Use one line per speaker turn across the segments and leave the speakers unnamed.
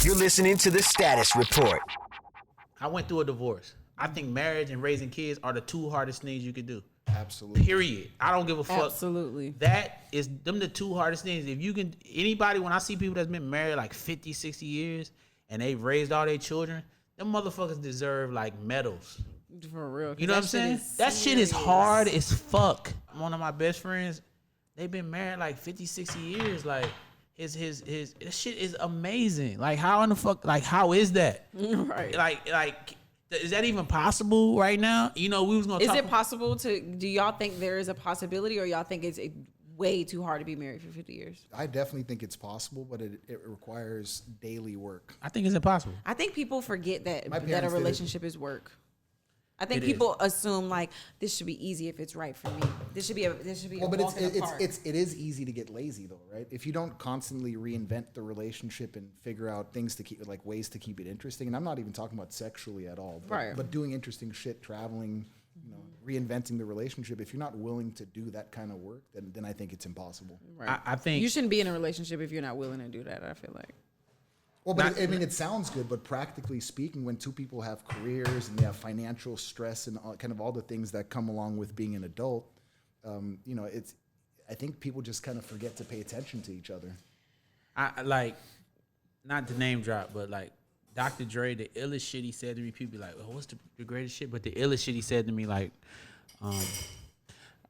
You're listening to The Status Report.
I went through a divorce. I think marriage and raising kids are the two hardest things you could do.
Absolutely.
Period. I don't give a fuck.
Absolutely.
That is them the two hardest things. If you can, anybody, when I see people that's been married like 50, 60 years and they've raised all their children, them motherfuckers deserve like medals.
For real.
You know what I'm saying? That shit is hard as fuck. One of my best friends, they've been married like 50, 60 years. Like his this shit is amazing. Like how in the fuck, like how is that?
Right.
Like is that even possible right now? You know, we was gonna talk.
Is it possible to, do y'all think there is a possibility, or y'all think it's way too hard to be married for 50 years?
I definitely think it's possible, but it requires daily work.
I think it's impossible.
I think people forget that
My
a
parents did it.
relationship is work. I think
It
people assume like this should be easy if it's right for me. This should be a
Well, but it is easy to get lazy though, right? If you don't constantly reinvent the relationship and figure out things to keep, like ways to keep it interesting, and I'm not even talking about sexually at all, but,
Right.
but doing interesting shit, traveling, you know, reinventing the relationship. If you're not willing to do that kind of work, then I think it's impossible.
Right.
I think
You shouldn't be in a relationship if you're not willing to do that, I feel like.
Well, but I mean, it sounds good, but practically speaking, when two people have careers and they have financial stress and kind of all the things that come along with being an adult, you know, I think people just kind of forget to pay attention to each other.
I like, not to name drop, but like Dr. Dre, the illest shit he said to me, people be like, oh, what's the greatest shit? But the illest shit he said to me, like,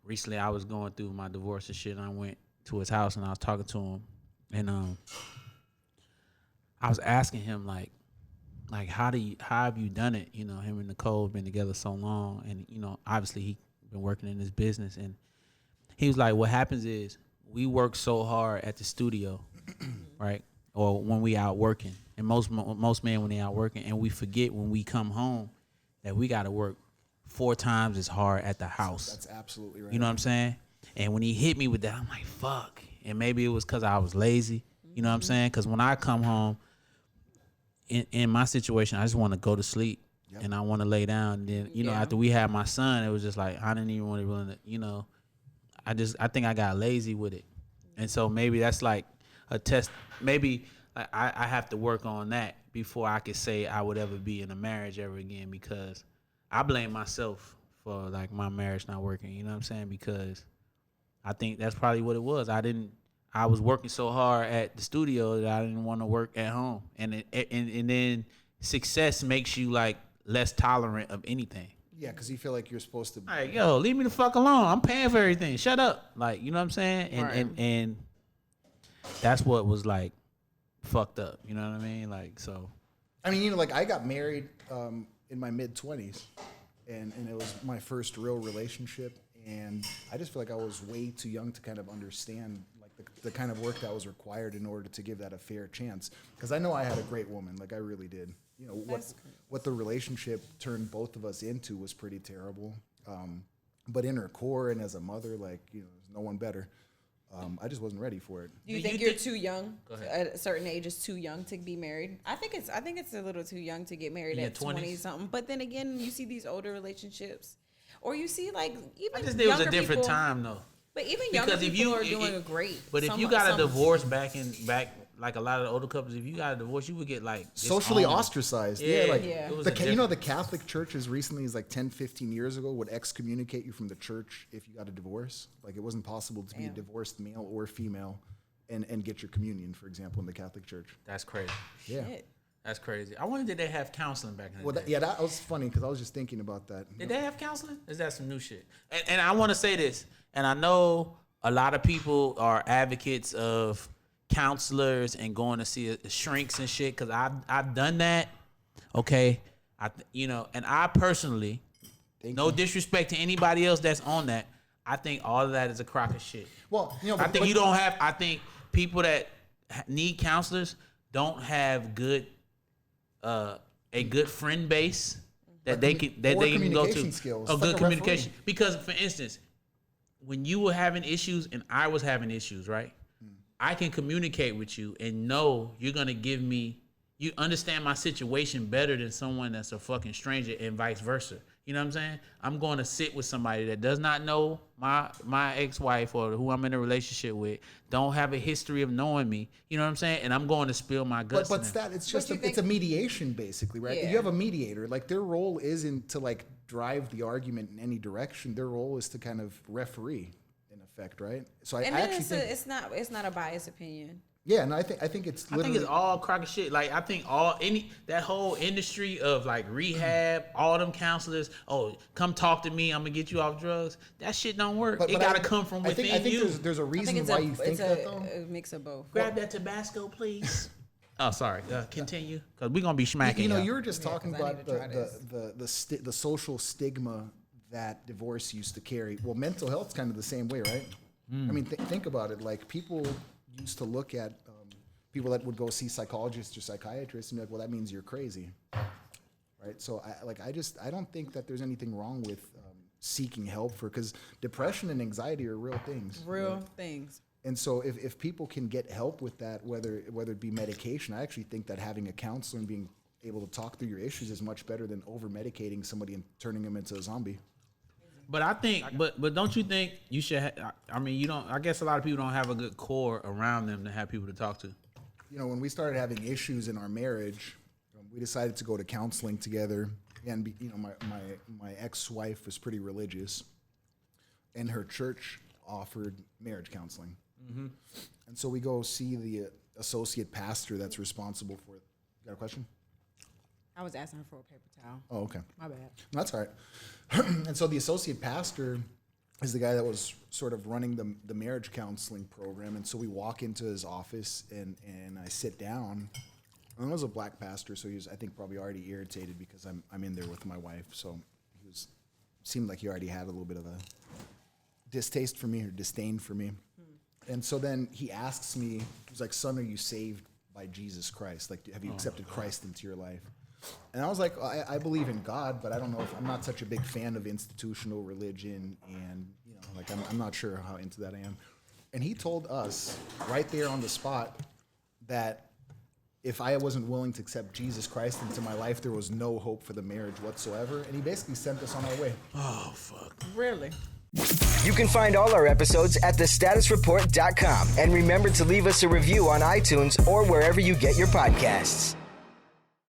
recently I was going through my divorce and shit, and I went to his house and I was talking to him, and I was asking him like how have you done it? You know, him and Nicole have been together so long, and you know, obviously he been working in his business, and he was like, what happens is we work so hard at the studio, right? Or when we out working, and most men when they out working, and we forget when we come home that we got to work 4 times as hard at the house.
That's absolutely right.
You know what I'm saying? And when he hit me with that, I'm like, fuck. And maybe it was because I was lazy. You know what I'm saying? Because when I come home, in my situation, I just want to go to sleep. Yep. And I want to lay down. And then, you know, after we had my son, it was just like, I didn't even want to really, you know, I think I got lazy with it. And so maybe that's like a test. Maybe I have to work on that before I could say I would ever be in a marriage ever again, because I blame myself for like my marriage not working. You know what I'm saying? Because I think that's probably what it was. I was working so hard at the studio that I didn't want to work at home. And then success makes you like less tolerant of anything.
Yeah, because you feel like you're supposed to.
Like, yo, leave me the fuck alone. I'm paying for everything. Shut up. Like, you know what I'm saying? And that's what was like fucked up. You know what I mean? Like, so.
I mean, you know, like I got married in my mid-20s, and it was my first real relationship. And I just feel like I was way too young to kind of understand the kind of work that was required in order to give that a fair chance. Because I know I had a great woman, like I really did. You know, what the relationship turned both of us into was pretty terrible. But in her core and as a mother, like, you know, there's no one better. I just wasn't ready for it.
Do you think you're too young? At a certain age is too young to be married? I think it's a little too young to get married at 20 something. But then again, you see these older relationships, or you see like even
I just think it was a different
people,
time though.
But even younger people are doing great.
But if you got a divorce back like a lot of the older couples, if you got a divorce, you would get like
socially ostracized. Yeah, like
you
know, the Catholic Church as recently as like 10, 15 years ago would excommunicate you from the church if you got a divorce. Like it wasn't possible to be a divorced male or female and get your communion, for example, in the Catholic Church.
That's crazy.
Yeah.
Shit.
That's crazy. I wonder, did they have counseling back in the day?
That was funny because I was just thinking about that.
Did they have counseling? Is that some new shit? And I want to say this, and I know a lot of people are advocates of counselors and going to see shrinks and shit, because I've done that. Okay, and I personally, no disrespect to anybody else that's on that, I think all of that is a crock of shit.
Well, you know,
I think people that need counselors don't have a good friend base that they can go to.
Skills.
A good communication. Because, for instance, when you were having issues and I was having issues, right? I can communicate with you and know you're gonna give me. You understand my situation better than someone that's a fucking stranger, and vice versa. You know what I'm saying? I'm going to sit with somebody that does not know my ex-wife or who I'm in a relationship with, don't have a history of knowing me. You know what I'm saying? And I'm going to spill my guts.
But it's just it's a mediation basically, right?
Yeah.
You have a mediator. Like their role isn't to like drive the argument in any direction. Their role is to kind of referee in effect, right? So I actually think
it's not a biased opinion.
yeah, and I think it's literally,
I think it's all crock of shit. Like I think that whole industry of like rehab, all them counselors. Oh, come talk to me. I'm gonna get you off drugs. That shit don't work. It gotta come from within
I think
you.
there's a reason why you think that though.
A mix of both.
Grab that Tabasco, please. Oh, sorry. Continue, because we're gonna be smacking.
You know,
y'all.
you were just talking about
the
the social stigma that divorce used to carry. Well, mental health's kind of the same way, right? I mean, think about it. Like people used to look at people that would go see psychologists or psychiatrists and be like, well, that means you're crazy, right? So I don't think that there's anything wrong with seeking help because depression and anxiety are real things.
Things.
And so if people can get help with that, whether it be medication, I actually think that having a counselor and being able to talk through your issues is much better than over medicating somebody and turning them into a zombie.
But I think, but don't you think you should? I mean, you don't. I guess a lot of people don't have a good core around them to have people to talk to.
You know, when we started having issues in our marriage, we decided to go to counseling together. And you know, my ex-wife was pretty religious, and her church offered marriage counseling. Mm-hmm. And so we go see the associate pastor that's responsible for it. You got a question?
I was asking her for a paper towel.
Oh, okay.
My bad.
No, that's all right. And so the associate pastor is the guy that was sort of running the marriage counseling program. And so we walk into his office and I sit down. And it was a black pastor, so he was, I think, probably already irritated because I'm in there with my wife. So he seemed like he already had a little bit of a distaste for me or disdain for me. And so then he asks me, he was like, son, are you saved by Jesus Christ? Like, have you accepted Christ into your life? And I was like, I believe in God, but I don't know if I'm not such a big fan of institutional religion, and you know, like I'm not sure how into that I am. And he told us right there on the spot that if I wasn't willing to accept Jesus Christ into my life, there was no hope for the marriage whatsoever. And he basically sent us on our way.
Oh fuck!
Really?
You can find all our episodes at thestatusreport.com. And remember to leave us a review on iTunes or wherever you get your podcasts.